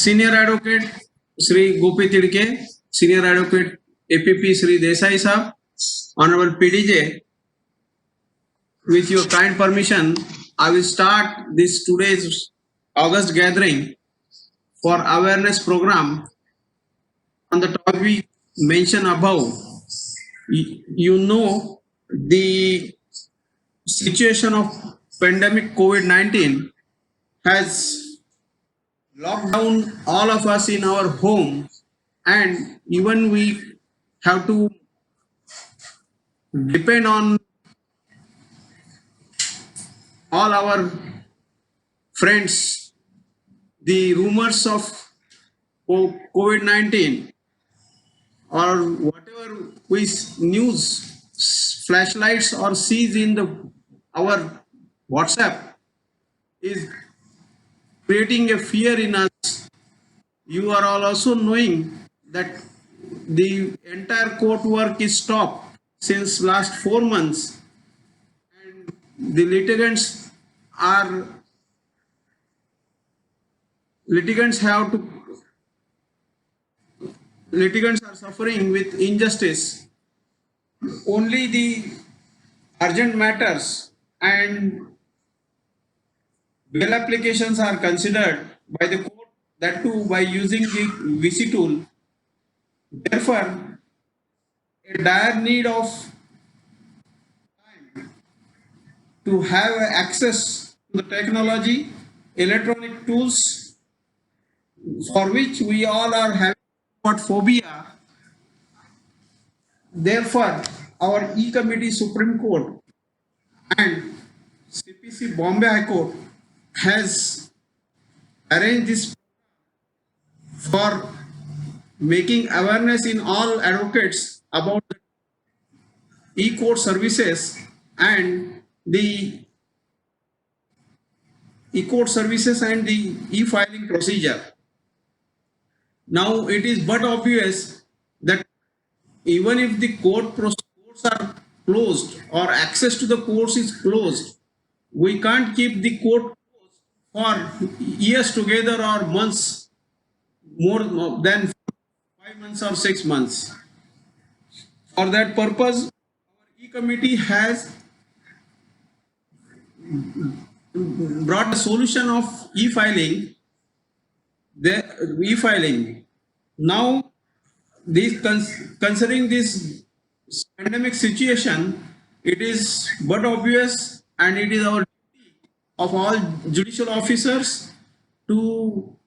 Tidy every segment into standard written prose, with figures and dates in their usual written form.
Senior Advocate Sri Gopi Tidke, Senior Advocate APP Sri Desai Sahab, Honorable PDJ, with your kind permission, I will start this today's August gathering for awareness program on the topic mentioned above. You know the situation of pandemic COVID-19 has locked down all of us in our home, and even we have to depend on all our friends. The rumors of COVID-19 or whatever news flashlights or sees in our WhatsApp is creating a fear in us. You are all also knowing that the entire court work is stopped since last 4 months, and the litigants are suffering with injustice. Only the urgent matters and bail applications are considered by the court, that too by using the VC tool. Therefore, a dire need of time to have access to the technology, electronic tools, for which we all are having phobia. Therefore, our E-Committee Supreme Court and CPC Bombay High Court has arranged this for making awareness in all advocates about the e-court services and the e-court services and the e-filing procedure. Now it is but obvious that even if the courts are closed or access to the courts is closed, we can't keep the court for years together or months, more than 5 months or 6 months. For that purpose, our E-Committee has brought a solution of e-filing. Now, considering this pandemic situation, it is but obvious, and it is our duty of all judicial officers to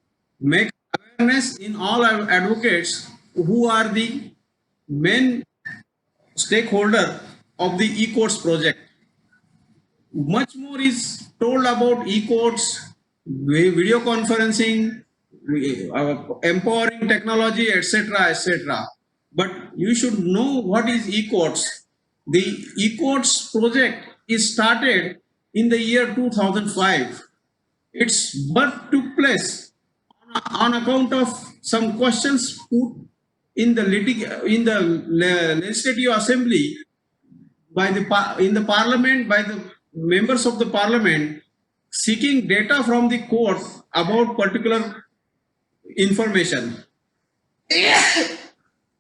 make awareness in all our advocates who are the main stakeholder of the e-courts project. Much more is told about e-courts, video conferencing, empowering technology, etc., etc. But you should know what is e-courts. The e-courts project is started in the year 2005. Its birth took place on account of some questions put in the legislative assembly by the parliament, by the members of the parliament, seeking data from the court about particular information.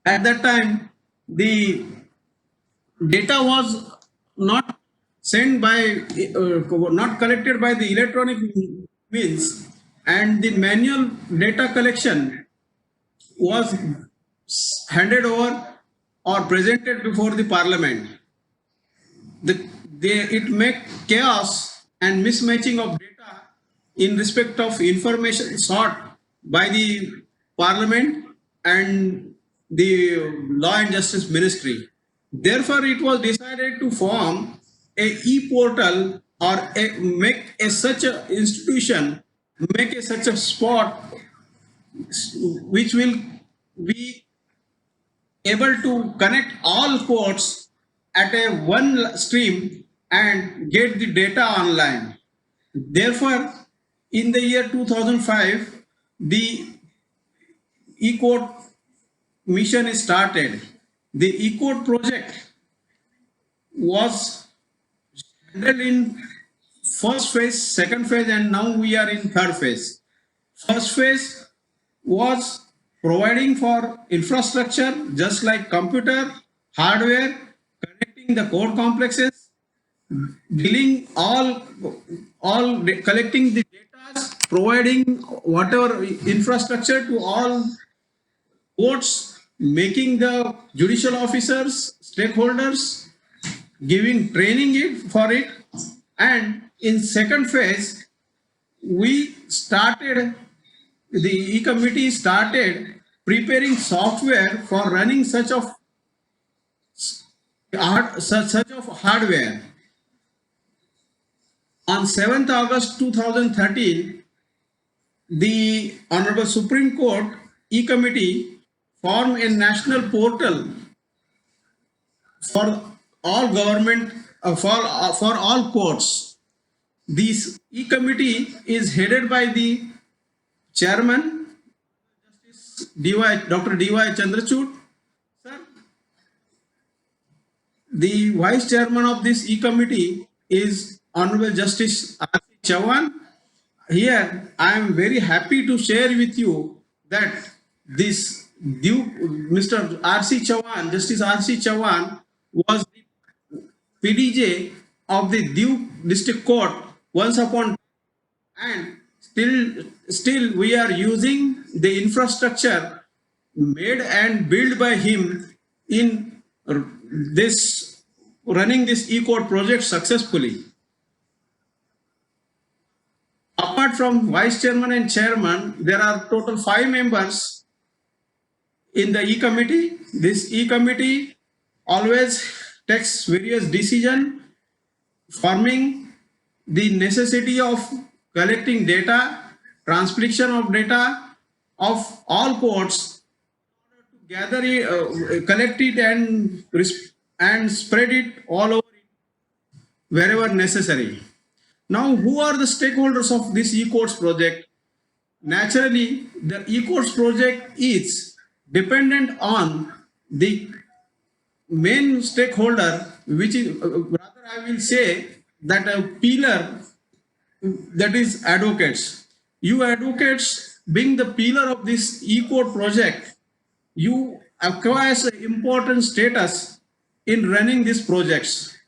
At that time, the data was not sent by, not collected by the electronic means, and the manual data collection was handed over or presented before the parliament. It make chaos and mismatching of data in respect of information sought by the parliament and the Law and Justice Ministry. Therefore, it was decided to form a e-portal or make such a institution, make such a spot which will be able to connect all courts at a one stream and get the data online. Therefore, in the year 2005, the e-court mission is started. The e-court project was handled in first phase, second phase, and now we are in third phase. First phase was providing for infrastructure just like computer, hardware, connecting the core complexes, dealing all collecting the data, providing whatever infrastructure to all courts, making the judicial officers, stakeholders, giving training it for it. And in second phase, we started, the e-committee started preparing software for running such of hardware. On 7th August 2013, the Honorable Supreme Court e-committee formed a national portal for all government, for all courts. This e-committee is headed by the chairman, Dr. D.Y. Chandrachud, sir. The vice chairman of this e-committee is Honorable Justice R.C. Chauhan. Here, I am very happy to share with you that this Mr. R.C. Chauhan, Justice R.C. Chauhan, was the PDJ of the Duke District Court once upon, and still we are using the infrastructure made and built by him in this running this e-court project successfully. Apart from vice chairman and chairman, there are total 5 members in the e-committee. This e-committee always takes various decisions, forming the necessity of collecting data, transcription of data of all courts, gather it, collect it and spread it all over wherever necessary. Now, who are the stakeholders of this e-courts project? Naturally, the e-courts project is dependent on the main stakeholder, which is, rather I will say that a pillar, that is advocates. You advocates, being the pillar of this e-court project, you acquire an important status in running these projects.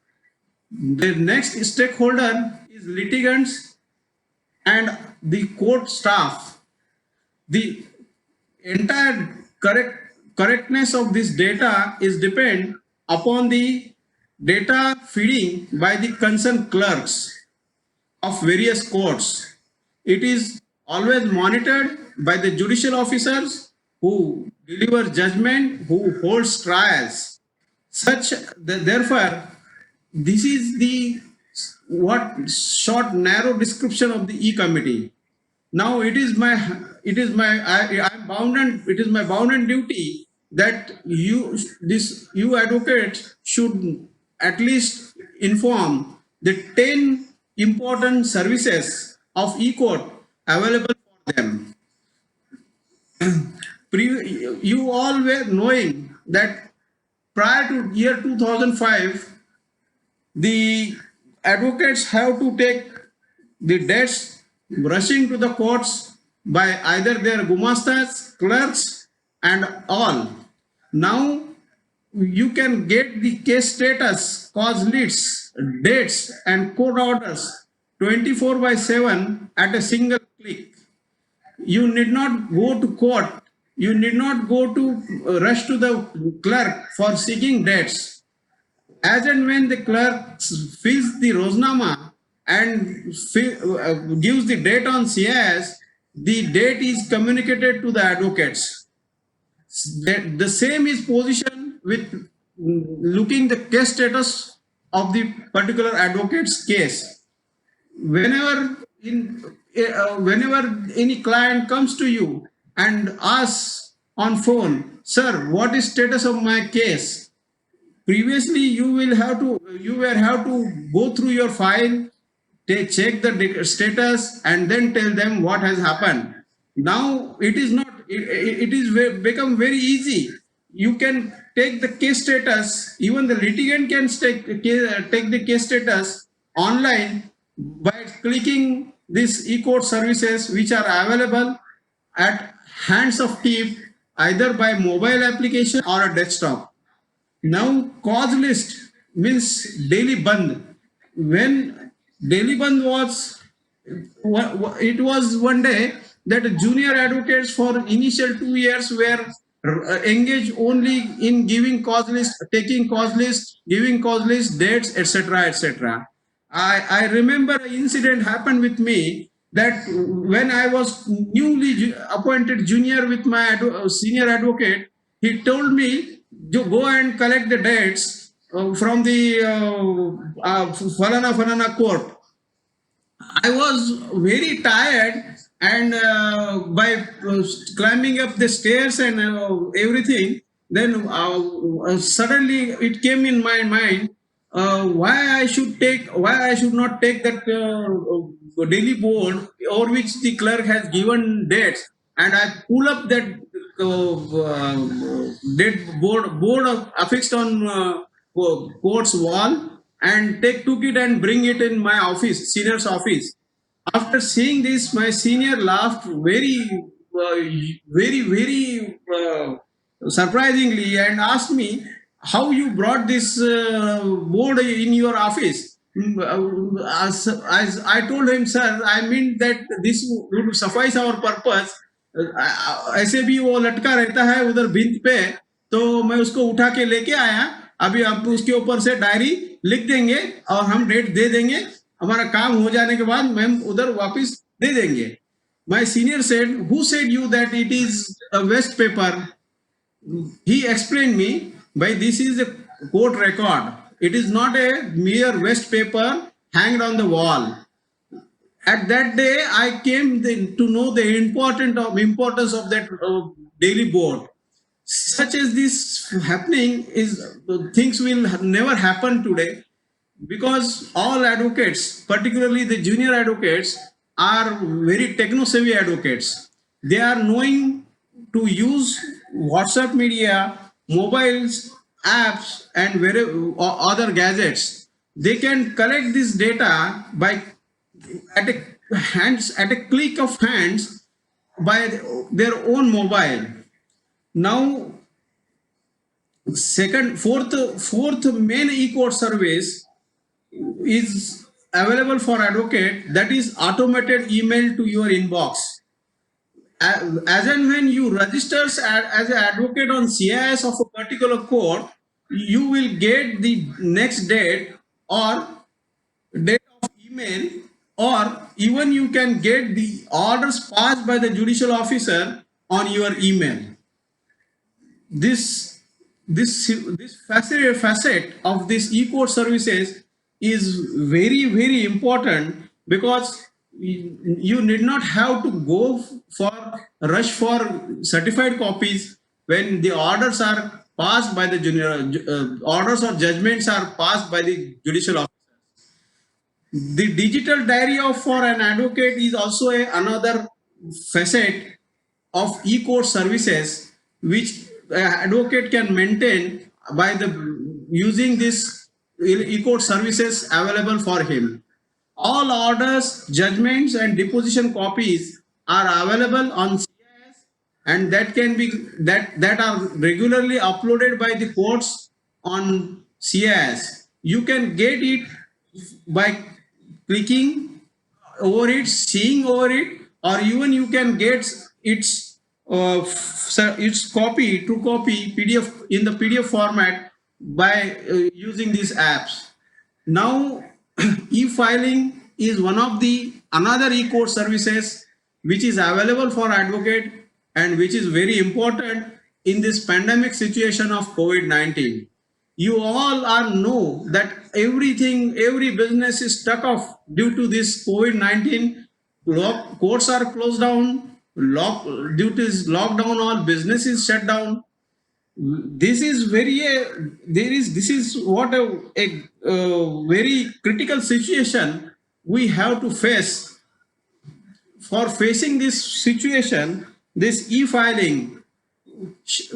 The next stakeholder is litigants and the court staff. The entire correctness of this data is depend upon the data feeding by the concerned clerks of various courts. It is always monitored by the judicial officers who deliver judgment, who holds trials. Therefore, this is the short narrow description of the e-committee. Now it is my bounden duty that you advocates should at least inform the 10 important services of e-court available for them. You all were knowing that prior to year 2005, the advocates have to take the debts rushing to the courts by either their gumastas, clerks, and all. Now you can get the case status, cause lists, dates, and court orders 24/7 at a single click. You need not go to court. You need not go to rush to the clerk for seeking dates. As and when the clerk fills the Roznama and gives the date on CIS, the date is communicated to the advocates. The same is position with looking the case status of the particular advocate's case. Whenever any client comes to you and asks on phone, sir, what is status of my case? Previously, you were have to go through your file, check the status, and then tell them what has happened. Now it is not. It is become very easy. You can take the case status. Even the litigant can take the case status online by clicking these e-court services which are available at hands of thief either by mobile application or a desktop. Now, cause list means daily band. When daily band was, it was one day that junior advocates for initial 2 years were engaged only in giving cause list, taking cause list, giving cause list, dates, etc., etc. I remember an incident happened with me that when I was newly appointed junior with my senior advocate, he told me to go and collect the dates from the Falana court. I was very tired, and by climbing up the stairs and everything, then suddenly it came in my mind why I should not take that daily board over which the clerk has given dates, and I pull up that date board affixed on court's wall and took it and bring it in my office, senior's office. After seeing this, my senior laughed very surprisingly and asked me how you brought this board in your office. As I told him, sir, I mean that this would suffice our purpose. ऐसे भी वो लटका रहता है उधर भिंत पे, तो मैं उसको उठा के लेके आया. अभी आप उसके ऊपर से डायरी लिख देंगे और हम डेट दे देंगे. हमारा काम हो जाने के बाद मैम उधर वापस दे देंगे. My senior said, who said you that it is a waste paper? He explained me, by this is a court record. It is not a mere waste paper hanged on the wall. At that day, I came to know the importance of that daily board. Such as this happening is things will never happen today, because all advocates, particularly the junior advocates, are very techno-savvy advocates. They are knowing to use WhatsApp media, mobiles, apps, and other gadgets. They can collect this data by at a click of hands by their own mobile. Now, fourth main e-court service is available for advocate, that is automated email to your inbox. As and when you register as an advocate on CIS of a particular court, you will get the next date or date of email, or even you can get the orders passed by the judicial officer on your email. This facet of this e-court services is very important, because you need not have to go rush for certified copies when the orders are passed by the orders or judgments are passed by the judicial officer. The digital diary for an advocate is also another facet of e-court services, which advocate can maintain by using this e-court services available for him. All orders, judgments, and deposition copies are available on CIS, and that are regularly uploaded by the courts on CIS. You can get it by clicking over it, seeing over it, or even you can get its true copy PDF in the PDF format by using these apps. Now, e-filing is one of the another e-court services which is available for advocate and which is very important in this pandemic situation of COVID-19. You all know that every business is stuck off due to this COVID-19. Courts are closed down. Due to this lockdown, all business is shut down. This is what a very critical situation we have to face. For facing this situation, this e-filing,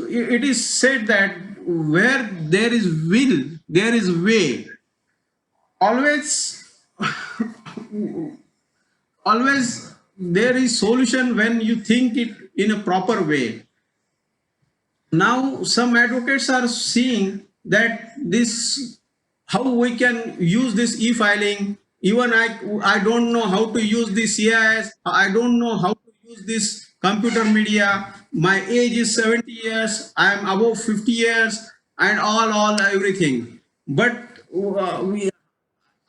it is said that where there is will, there is way. Always there is solution when you think it in a proper way. Now some advocates are seeing that this, how we can use this e-filing. Even I don't know how to use the CIS. I don't know how to use this computer media. My age is 70 years. I am above 50 years and all everything. But we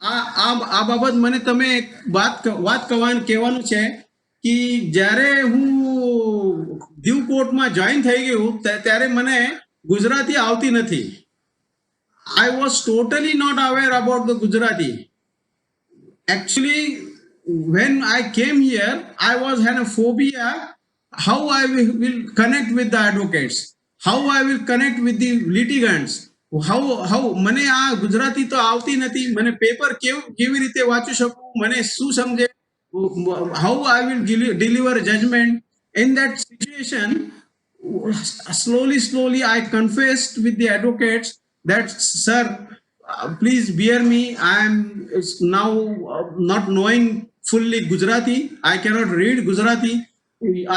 આ બાબત મને તમે એક વાત કહેવાનું છે કે જ્યારે હું દીવ કોર્ટમાં જોઈન થઈ ગયું ત્યારે મને ગુજરાતી આવતી નથી. I was totally not aware about the Gujarati. Actually, when I came here, I was had a phobia how I will connect with the advocates, how I will connect with the litigants. how મને આ ગુજરાતી તો આવતી નથી, મને paper કેવી રીતે વાંચી શકું, મને શું સમજે, how I will deliver judgment. In that situation, slowly I confessed with the advocates that, sir, please bear me, I am now not knowing fully Gujarati, I cannot read Gujarati,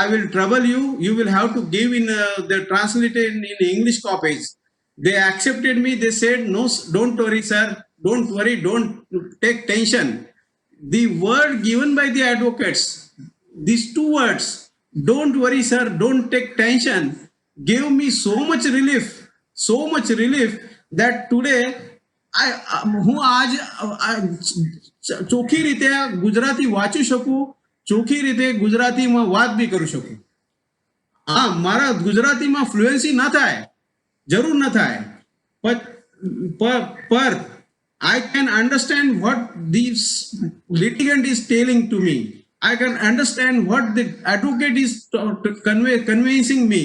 I will trouble you, you will have to give in the translated in English copies. They accepted me, they said, no, don't worry sir, don't worry, don't take tension. The word given by the advocates, these two words, don't worry sir, don't take tension, gave me so much relief that today હું આજ ચોખ્ખી રીતે ગુજરાતી વાંચી શકું, ચોખ્ખી રીતે ગુજરાતીમાં વાત બી કરી શકું. હા, મારા ગુજરાતીમાં ફ્લુએન્સી ના થાય, જરૂર ન થાય, પર I can understand what this litigant is telling to me. I can understand what the advocate is convincing me.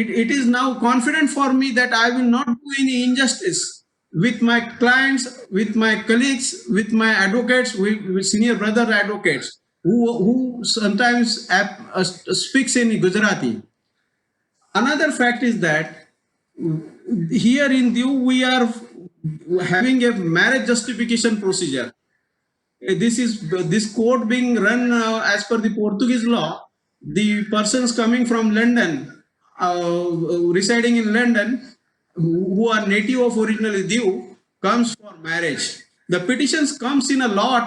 It is now confident for me that I will not do any injustice with my clients, with my colleagues, with my advocates, with senior brother advocates who sometimes speaks in Gujarati. Another fact is that here in Diu we are having a marriage justification procedure. This court being run as per the Portuguese law. The persons coming from London, residing in London, who are native of originally Diu, comes for marriage. The petitions comes in a lot,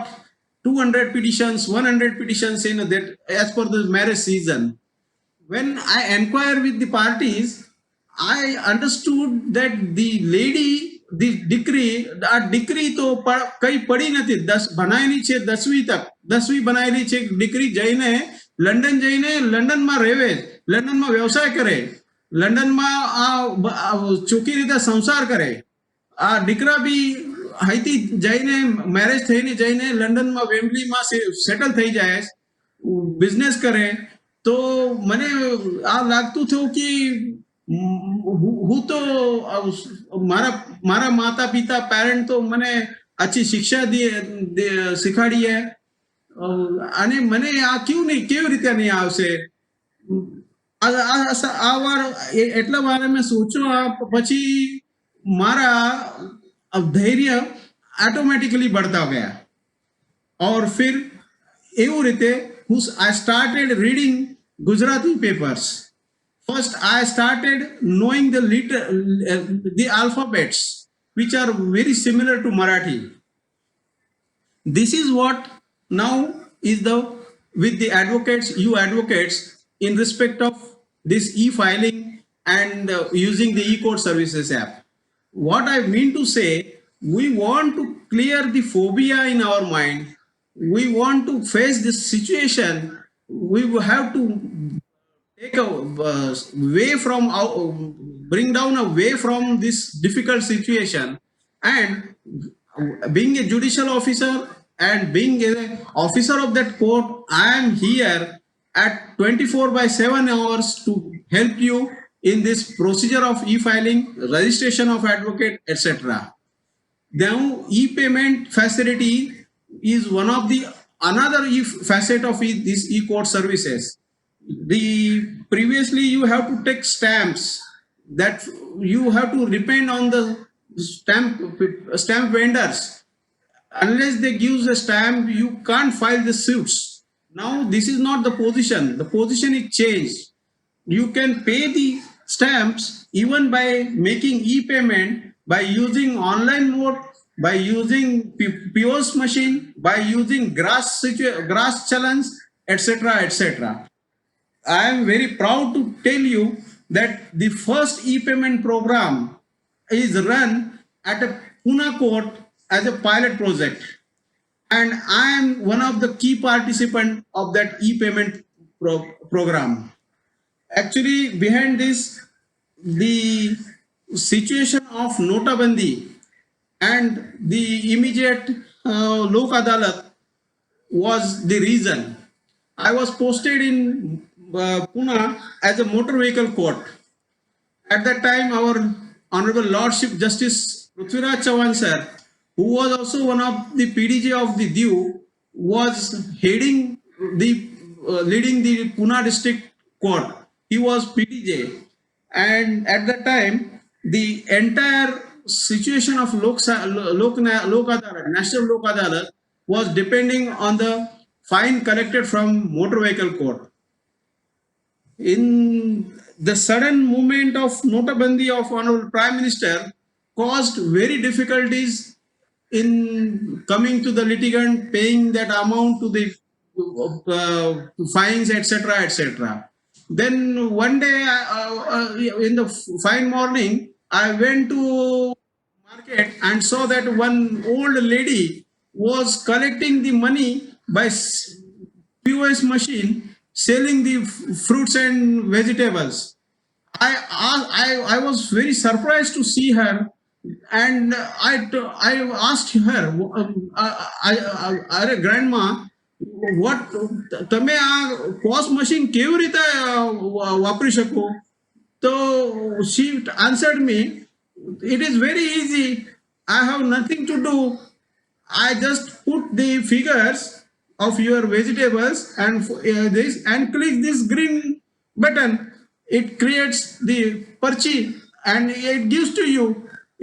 200 petitions, 100 petitions in that as per the marriage season. When I inquire with the parties, I understood that the lady, the decree, આ decree તો કઈ પડી નથી, બનાયેલી છે 10વી તક, 10વી બનાયેલી છે degree. જઈને London જઈને લંડનમાં રહેવે, લંડનમાં વ્યવસાય કરે, લંડનમાં આ ચોખ્ખી રીતે સંસાર કરે. આ દીકરા બી અહીંથી જઈને મેરેજ થઈને જઈને લંડનમાં વેમ્બલીમાં સેટલ થઈ જાય, બિઝનેસ કરે. તો મને આ લાગતું થયું કે હું તો મારા માતા પિતા પેરેન્ટ તો મને अच्छी शिक्षा શીખાડી है, અને મને આ કેવી રીતે નહીં આવશે. આ વાર એટલા વારે મેં સોચ્યો, પછી મારા ધૈર્ય ऑटोमेटिकली बढ़ता गया. और फिर એવું રીતે I started reading Gujarati papers. First, I started knowing the alphabets, which are very similar to Marathi. This is what now is with the advocates, you advocates, in respect of this e-filing and using the e-court services app. What I mean to say, we want to clear the phobia in our mind. We want to face this situation. We have to take a way from bring down a way from this difficult situation. And being a judicial officer and being an officer of that court, I am here at 24/7 hours to help you in this procedure of e-filing, registration of advocate, etc. Now, e-payment facility is one of the another facet of this e-court services. Previously you have to take stamps, that you have to depend on the stamp vendors, unless they give the stamp, you can't file the suits. Now this is not the position. The position is changed. You can pay the stamps even by making e-payment, by using online mode, by using POS machine, by using grass challenge, etc., etc. I am very proud to tell you that the first e-payment program is run at a Pune court as a pilot project, and I am one of the key participants of that e-payment program. Actually, behind this, the situation of Notabandi and the immediate Lok Adalat was the reason. I was posted in Pune as a motor vehicle court. At that time, our Honorable Lordship Justice Prithviraj Chauhan sir, who was also one of the PDJ of the Diu, was heading the leading the Pune district court. He was PDJ, and at that time, the entire situation of Lok Adalat, National Lok Adalat, was depending on the fine collected from motor vehicle court. In the sudden movement of Notabandi of Honorable Prime Minister caused very difficulties in coming to the litigant, paying that amount to the fines, etc., etc. Then one day, in the fine morning, I went to market and saw that one old lady was collecting the money by POS machine, selling the fruits and vegetables. I was very surprised to see her, and I asked her, "Are grandma, what તમે આ POS machine કેવી રીતે વાપરી શકો?" So she answered me, "It is very easy. I have nothing to do. I just put the figures of your vegetables and this and click this green button. It creates the purchase and it gives to you."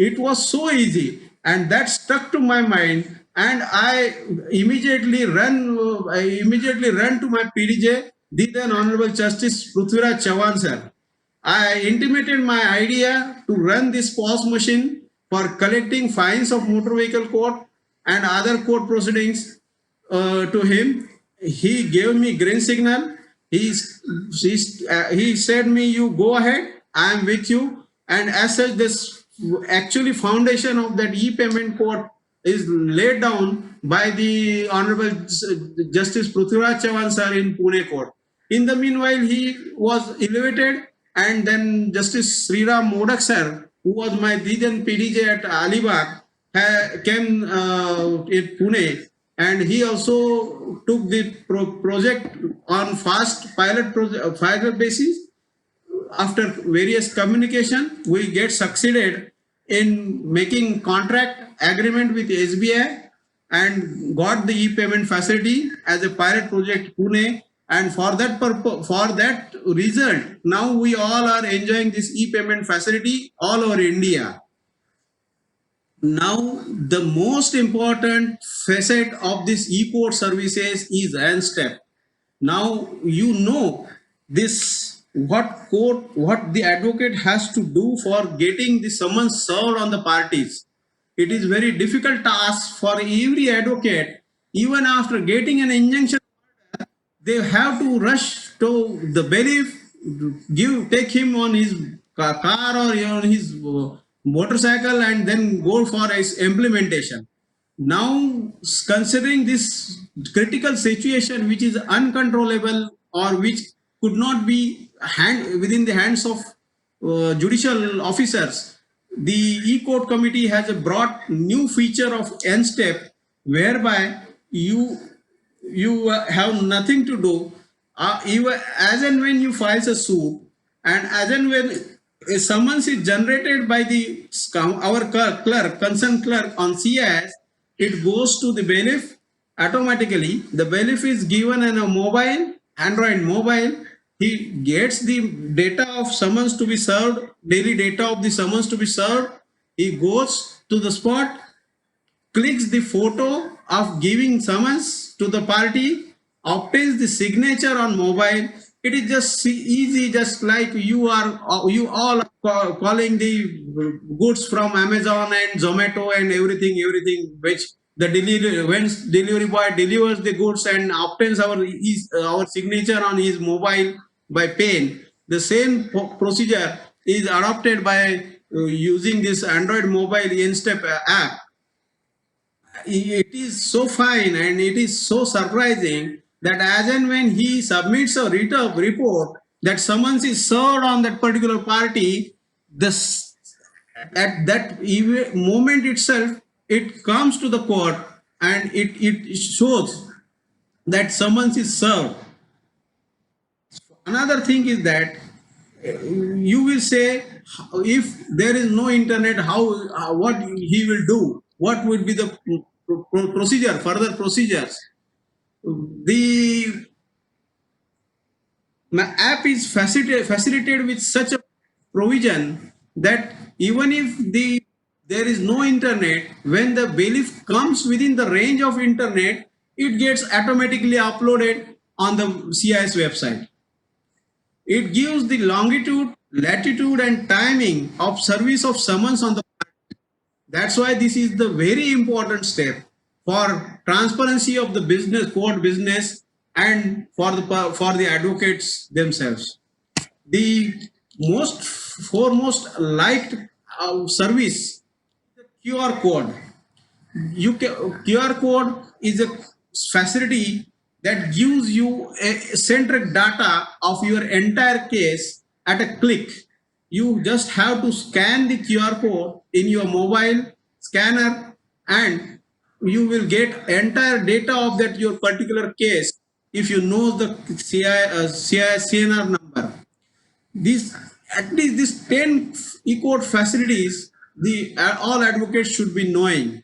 It was so easy, and that stuck to my mind. And I immediately run to my PDJ, the then Honorable Justice Prithviraj Chauhan sir. I intimated my idea to run this POS machine for collecting fines of motor vehicle court and other court proceedings to him. He gave me green signal. He said me, "You go ahead. I am with you." And as such, this actually foundation of that e-payment court is laid down by the Honorable Justice Prithviraj Chauhan sir in Pune court. In the meanwhile, he was elevated, and then Justice Sriram Modak sir, who was my then PDJ at Alibag, came in Pune, and he also took the project on fast pilot basis. After various communication, we get succeeded in making contract agreement with SBI and got the e-payment facility as a pilot project Pune. And for that purpose, for that result, now we all are enjoying this e-payment facility all over India. Now, the most important facet of this e-court services is N-Step. Now, you know this, what the advocate has to do for getting the summons served on the parties. It is very difficult task for every advocate. Even after getting an injunction, they have to rush to the bailiff, take him on his car or on his motorcycle, and then go for his implementation. Now, considering this critical situation, which is uncontrollable or which could not be within the hands of judicial officers, the e-court committee has brought new feature of N-Step, whereby you have nothing to do. Even as and when you file a suit, and as and when a summons is generated by our concerned clerk on CIS, it goes to the bailiff automatically. The bailiff is given a mobile, Android mobile. He gets the data of summons to be served, daily data of the summons to be served. He goes to the spot, clicks the photo of giving summons to the party, obtains the signature on mobile. It is just easy, just like you all are calling the goods from Amazon and Zomato and everything which the delivery when delivery boy delivers the goods and obtains our signature on his mobile by pen. The same procedure is adopted by using this Android mobile InStep app. It is so fine and it is so surprising that as and when he submits a written report that summons is served on that particular party, this at that moment itself it comes to the court and it shows that summons is served. Another thing is that you will say if there is no internet, how what he will do, what would be the procedure, further procedures. The app is facilitated with such a provision that even if there is no internet, when the bailiff comes within the range of internet, it gets automatically uploaded on the CIS website. It gives the longitude, latitude and timing of service of summons on the party. That's why this is the very important step for transparency of the business, court business, and for the advocates themselves. The most foremost liked service, the QR code. QR code is a facility that gives you a centric data of your entire case at a click. You just have to scan the QR code in your mobile scanner and you will get entire data of that your particular case if you know the CNR number. These at least these 10 e-court facilities all advocates should be knowing.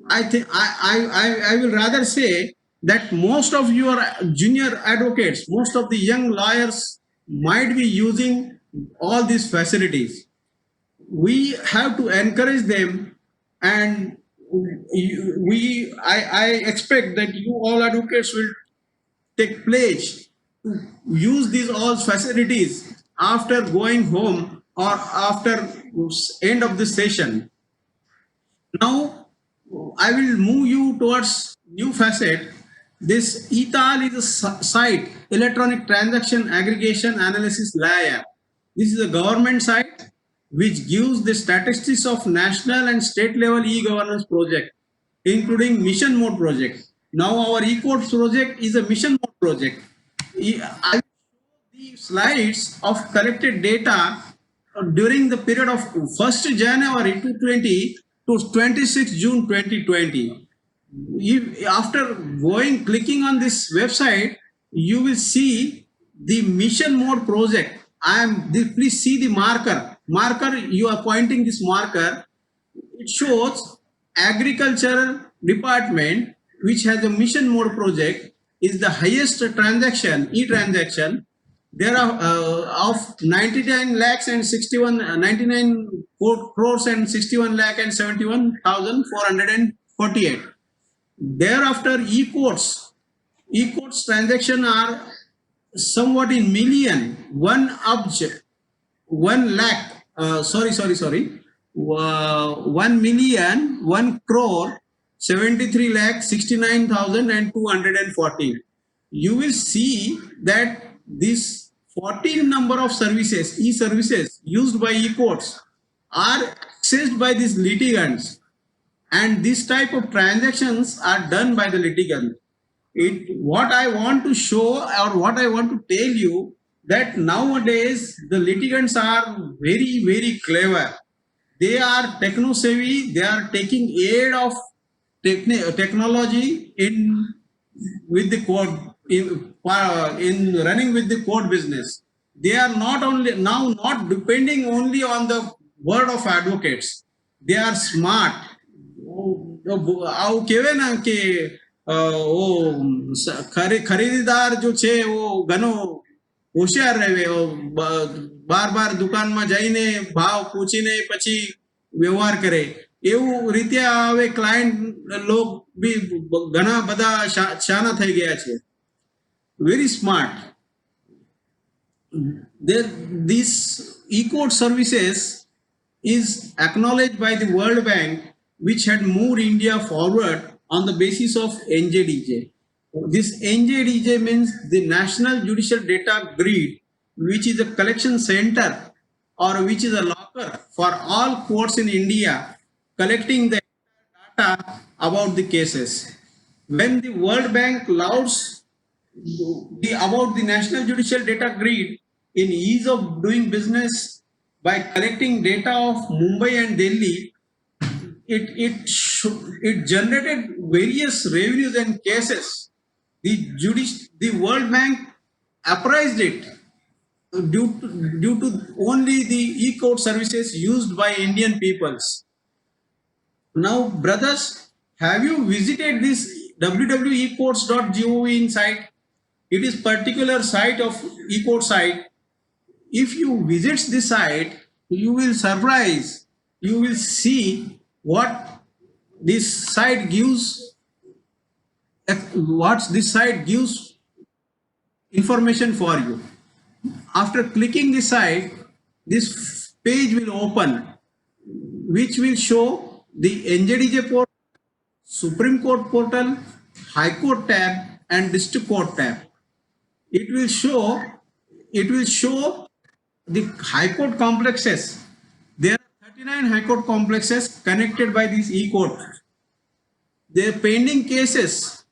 I think I will rather say that most of your junior advocates, most of the young lawyers might be using all these facilities. We have to encourage them, and I expect that you all advocates will take pledge to use these all facilities after going home or after end of the session. Now I will move you towards new facet. This ETAL is a site, Electronic Transaction Aggregation Analysis Layer. This is a government site which gives the statistics of national and state level e-governance project, including mission mode project. Now our e-courts project is a mission mode project. I will show the slides of collected data during the period of 1st January 2020 to 26 June 2020. After clicking on this website, you will see the mission mode project. Please see the marker. You are pointing this marker. It shows agricultural department, which has a mission mode project, is the highest transaction, e-transaction. There are of 99 lakhs and 99 crores and 61 lakh and 71,448. Thereafter, e-courts transaction are somewhat in million. 1 million, 1 crore, 73 lakh, 69,214. You will see that this 14 number of services, e-services used by e-courts are accessed by these litigants, and this type of transactions are done by the litigant. What I want to show or what I want to tell you that nowadays the litigants are very, very clever. They are techno savvy. They are taking aid of technology with the court in running with the court business. They are not depending only on the word of advocates. They are smart. આવું કહેવાય ને કે ખરીદદાર જો છે वो ઘણો હોશિયાર રહે, બાર બાર દુકાનમાં જઈને ભાવ પૂછીને પછી વ્યવહાર કરે. એવું રીતે હવે ક્લાયન્ટ લોગ બી ઘણા બધા શાના થઈ ગયા છે. Very smart. These e-court services is acknowledged by the World Bank, which had moved India forward on the basis of NJDJ. This NJDJ means the National Judicial Data Grid, which is a collection center or which is a locker for all courts in India, collecting the data about the cases. When the World Bank allows about the National Judicial Data Grid in ease of doing business by collecting data of Mumbai and Delhi, it generated various revenues and cases. The World Bank appraised it due to only the e-court services used by Indian peoples. Now, brothers, have you visited this www.ecourts.gov site? It is particular site of e-court site. If you visit this site, you will surprise. You will see what this site gives. What this site gives information for you. After clicking this site, this page will open, which will show the NJDJ portal, Supreme Court portal, High Court tab, and District Court tab. It will show the High Court complexes. There are 39 High Court complexes connected by these e-court. Their pending cases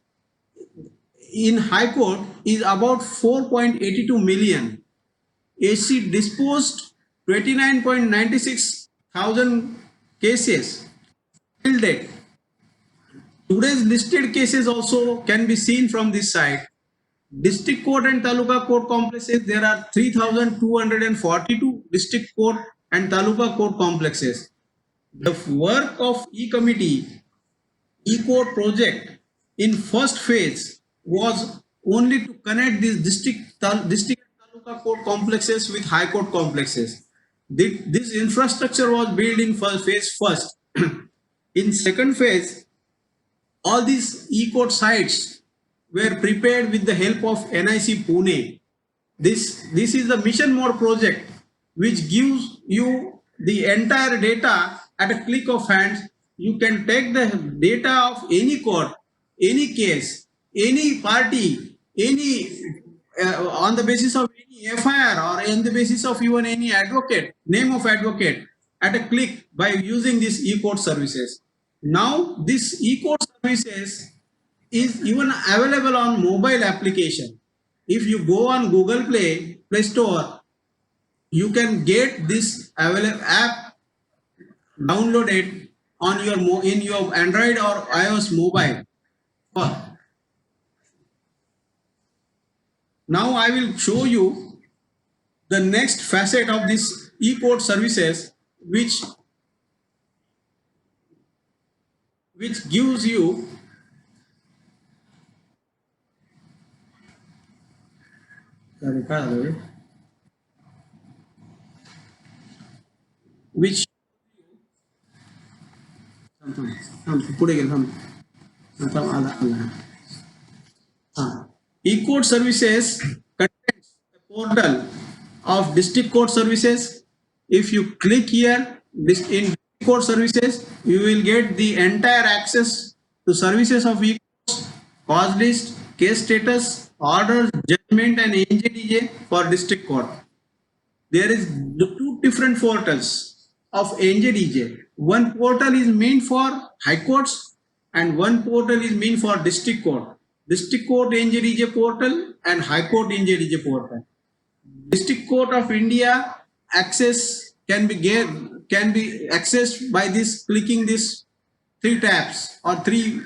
in High Court is about 4.82 million. AC disposed 29.96 thousand cases till date. Today's listed cases also can be seen from this site. District Court and Taluka Court complexes, there are 3,242 District Court and Taluka Court complexes. The work of E-Committee, E-Court project in first phase was only to connect these District and Taluka Court complexes with High Court complexes. This infrastructure was built in phase first. In second phase, all these e-court sites were prepared with the help of NIC Pune. This is the mission mode project, which gives you the entire data at a click of hands. You can take the data of any court, any case, any party, any on the basis of any FIR or on the basis of even any advocate, name of advocate, at a click by using these e-court services. Now, this e-court services is even available on mobile application. If you go on Google Play Store, you can get this app downloaded on in your Android or iOS mobile. Now I will show you the next facet of this e-court services, which gives you which e-court services contains the portal of District Court Services. If you click here in District Court Services, you will get the entire access to services of e-courts, cause list, case status, orders, judgment, and NJDJ for District Court. There is two different portals of NJDJ. One portal is meant for High Courts and one portal is meant for District Court. District Court NJDJ portal and High Court NJDJ portal. District Court of India access can be accessed by this clicking this 3 tabs or 3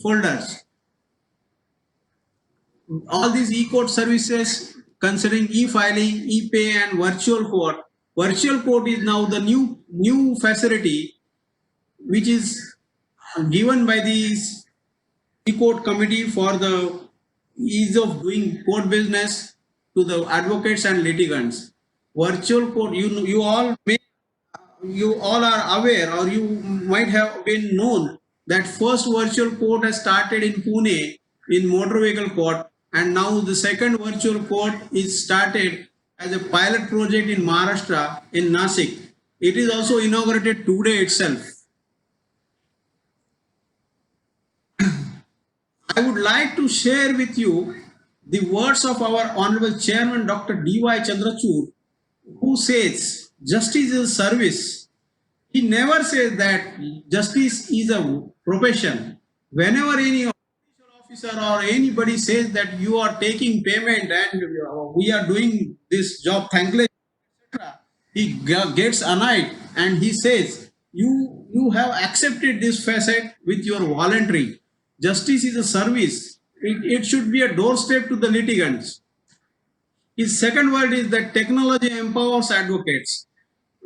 folders. All these e-court services considering e-filing, e-pay, and virtual court. Virtual court is now the new facility which is given by the e-court committee for the ease of doing court business to the advocates and litigants. Virtual court, you all may you all are aware, or you might have been known, that first virtual court has started in Pune in motor vehicle court, and now the second virtual court is started as a pilot project in Maharashtra in Nasik. It is also inaugurated today itself. I would like to share with you the words of our Honorable Chairman Dr. D.Y. Chandrachud, who says justice is a service. He never says that justice is a profession. Whenever any officer or anybody says that you are taking payment and we are doing this job thankless, etc., he gets annoyed and he says, you have accepted this facet with your voluntary. Justice is a service. It should be a doorstep to the litigants. His second word is that technology empowers advocates,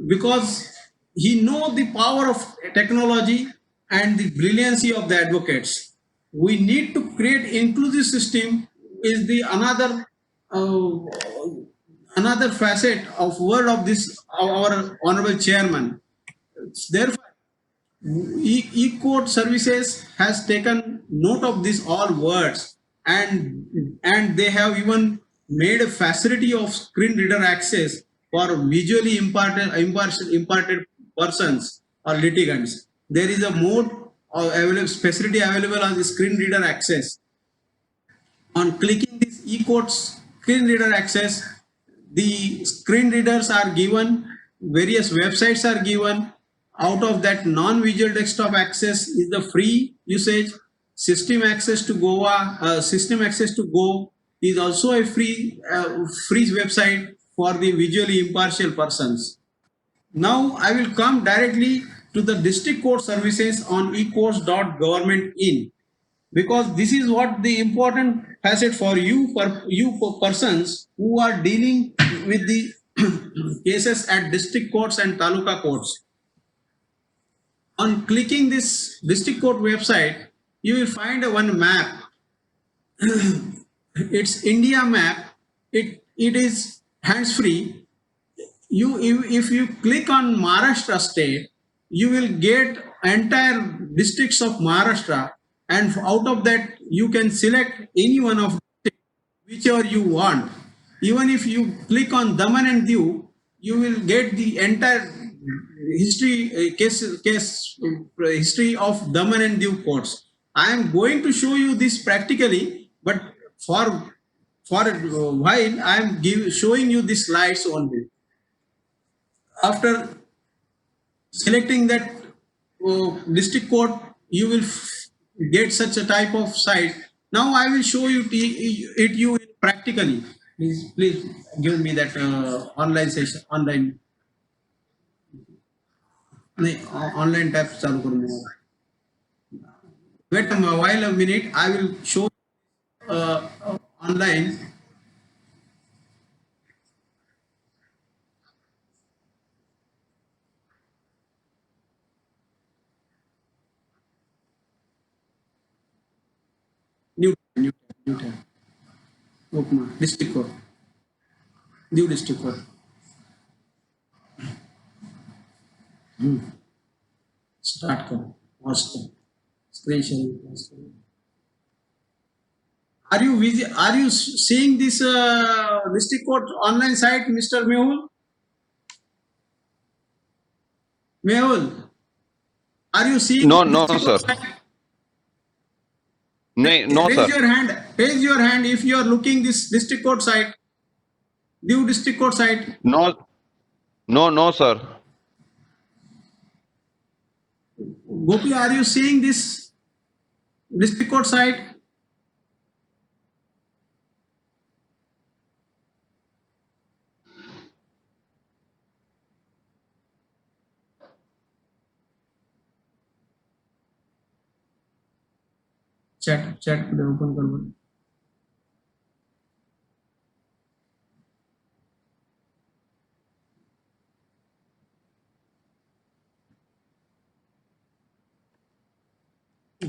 because he knows the power of technology and the brilliancy of the advocates. We need to create inclusive system is the another facet of word of this our honorable chairman. Therefore, e-court services has taken note of these all words, and they have even made a facility of screen reader access for visually imparted persons or litigants. There is a mode of facility available on the screen reader access. On clicking this e-court screen reader access, the screen readers are given, various websites are given. Out of that, non-visual desktop access is the free usage. System access to System access to Go is also a free website for the visually impartial persons. Now I will come directly to the district court services on ecourts.government.in, because this is what the important facet for persons who are dealing with the cases at district courts and taluka courts. On clicking this district court website, you will find one map. It's India map. It is hands free. If you click on Maharashtra state, you will get entire districts of Maharashtra, and out of that you can select any one of whichever you want. Even if you click on Daman and Diu, you will get the entire history of Daman and Diu courts. I am going to show you this practically, but for a while I am showing you these slides only. After selecting that district court, you will get such a type of site. Now I will show you it practically. Please give me that online session, online tab चालू करून दे. Wait a minute. I will show online. New tab. Open district court. New district court. Start करो. Screen sharing. Are you seeing this district court online site, Mr. Mehul? Mehul, are you seeing? No, sir. No, raise sir. your hand. Raise your hand if you are looking this district court site. New district court site. No, sir. Gopi, are you seeing this district court site? Chat open करो.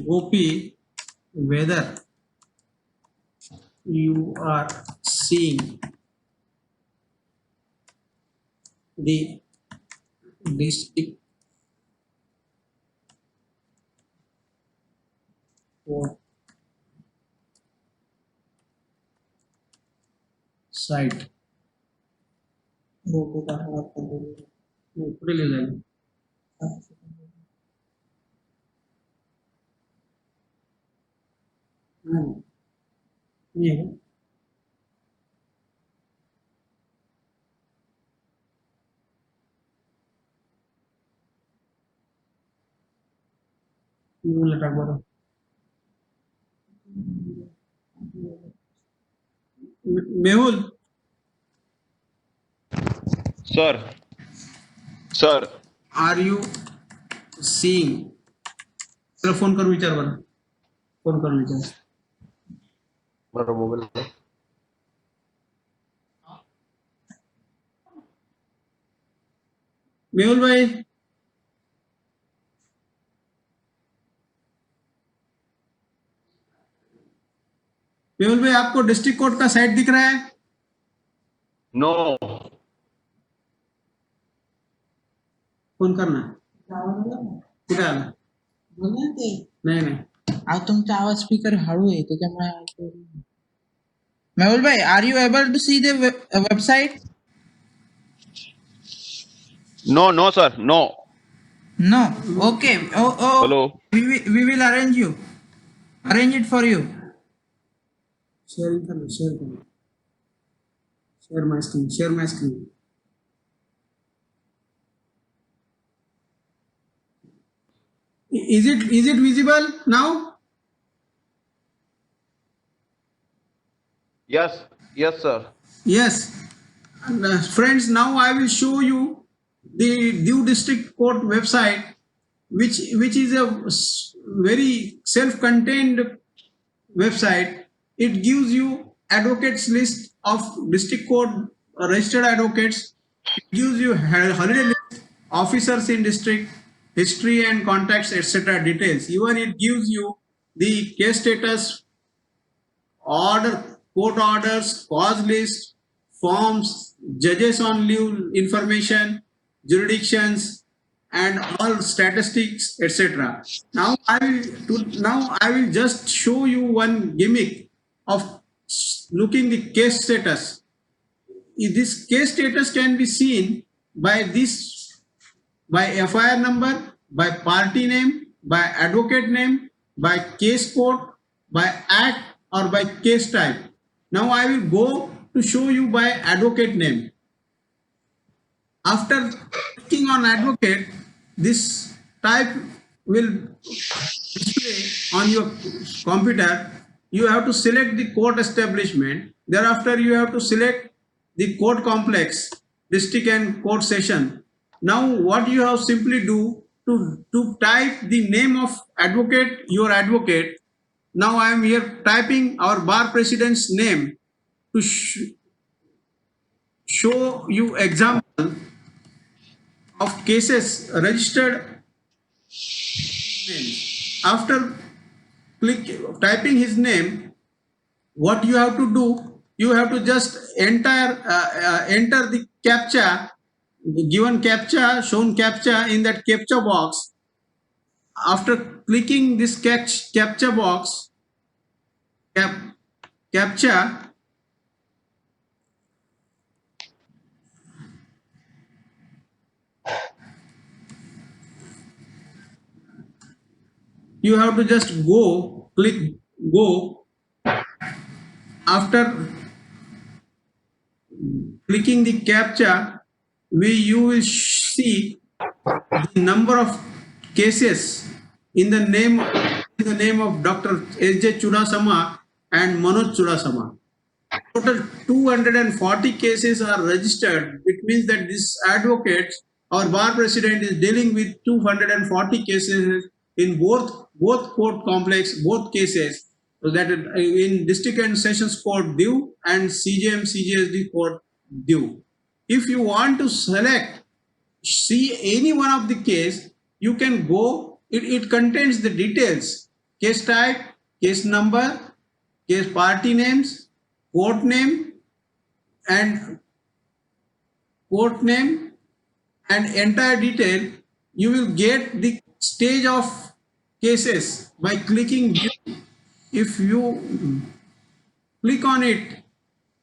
Gopi, whether you are seeing the district court site. कुठे लिहिलंय? नाही आहे का? Google टाक बरं. Mehul, Sir. Sir. Are you seeing? चला phone करून विचार बरं. फोन करून विचार. मेरा मोबाइल है. मेहुल भाई, मेहुल भाई आपको डिस्ट्रिक्ट कोर्ट का साइट दिख रहा है? No. फोन करना. कुठे आला? बोला ते नाही नाही. अहो तुमचा आवाज स्पीकर हळू आहे त्याच्यामुळे ऐकू येत नाही. मेहुल भाई, are you able to see the website? No, no, sir. No. No. Okay. Oh. Hello. We will arrange it for you. Sharing करना, शेअर करना. Share my screen, share my screen. Is it visible now? Yes. Yes, sir. Yes. And, friends, now I will show you the Diu District Court website, which is a very self-contained website. It gives you advocates list of district court registered advocates. It gives you holiday list, officers in district, history and contacts, etc. details. Even it gives you the case status, order, court orders, cause list, forms, judges on leave information, jurisdictions, and all statistics, etc. Now I will just show you one gimmick of looking the case status. This case status can be seen by FIR number, by party name, by advocate name, by case code, by act, or by case type. Now I will go to show you by advocate name. After clicking on advocate, this type will display on your computer. You have to select the court establishment. Thereafter, you have to select the court complex, district and court session. Now, what you have simply do to type the name of advocate, your advocate. Now I am here typing our bar president's name to show you example of cases registered names. After typing his name, what you have to do, you have to just enter the captcha, given captcha, shown captcha in that captcha box. After clicking this captcha box, captcha, you have to just click go. After clicking the captcha, you will see the number of cases in the name of Dr. S.J. Chudasama and Manoj Chudasama. Total 240 cases are registered. It means that this advocate or bar president is dealing with 240 cases in both court complex, both cases. So that in district and sessions court due and CJM CGSD court due. If you want to see any one of the case, you can go. It contains the details: case type, case number, case party names, court name, and and entire detail, you will get the stage of cases by clicking view. If you click on it,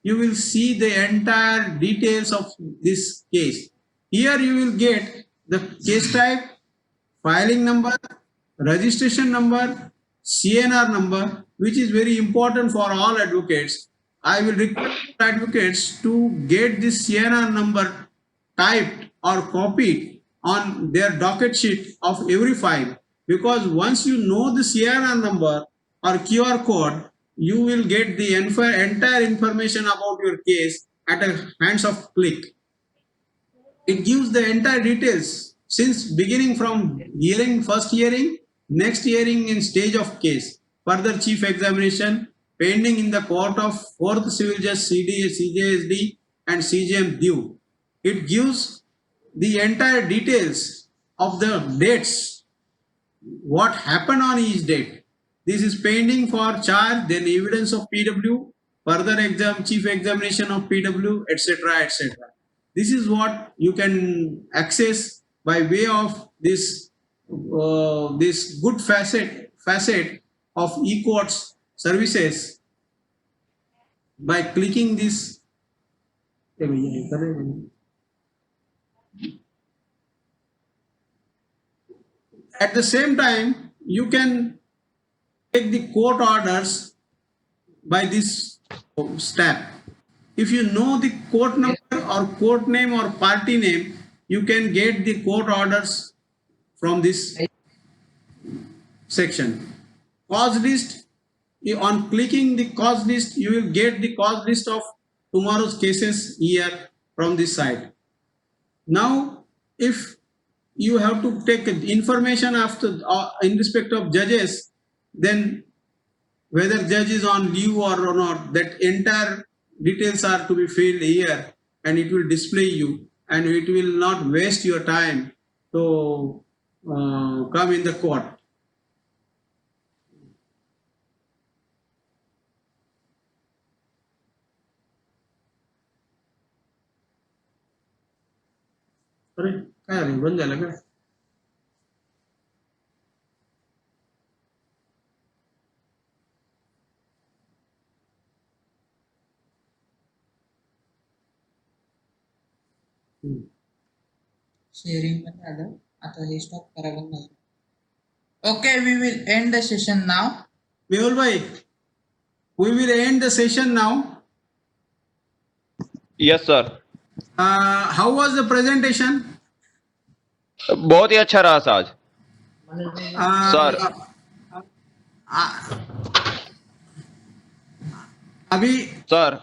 you will see the entire details of this case. Here you will get the case type, filing number, registration number, CNR number, which is very important for all advocates. I will request advocates to get this CNR number typed or copied on their docket sheet of every file, because once you know the CNR number or QR code, you will get the entire information about your case at a hands of click. It gives the entire details since beginning from hearing, first hearing, next hearing in stage of case, further chief examination, pending in the court of 4th Civil Judge CJSD and CJM due. It gives the entire details of the dates, what happened on each date. This is pending for charge, then evidence of PW, further exam, chief examination of PW, etc., etc. This is what you can access by way of this this good facet of eCourts services by clicking this. At the same time, you can take the court orders by this step. If you know the court number or court name or party name, you can get the court orders from this section. Cause list, on clicking the cause list, you will get the cause list of tomorrow's cases here from this side. Now, if you have to take information after in respect of judges, then whether judge is on leave or not, that entire details are to be filled here, and it will display you, and it will not waste your time to come in the court. अरे काय रे, बंद झालं का? Sharing मध्ये आलं. आता हे stop करायला नाही. Okay, we will end the session now. Mehul bhai, we will end the session now. Yes sir. How was the presentation? बहुत ही अच्छा रहा सर आज. सर. अभी सर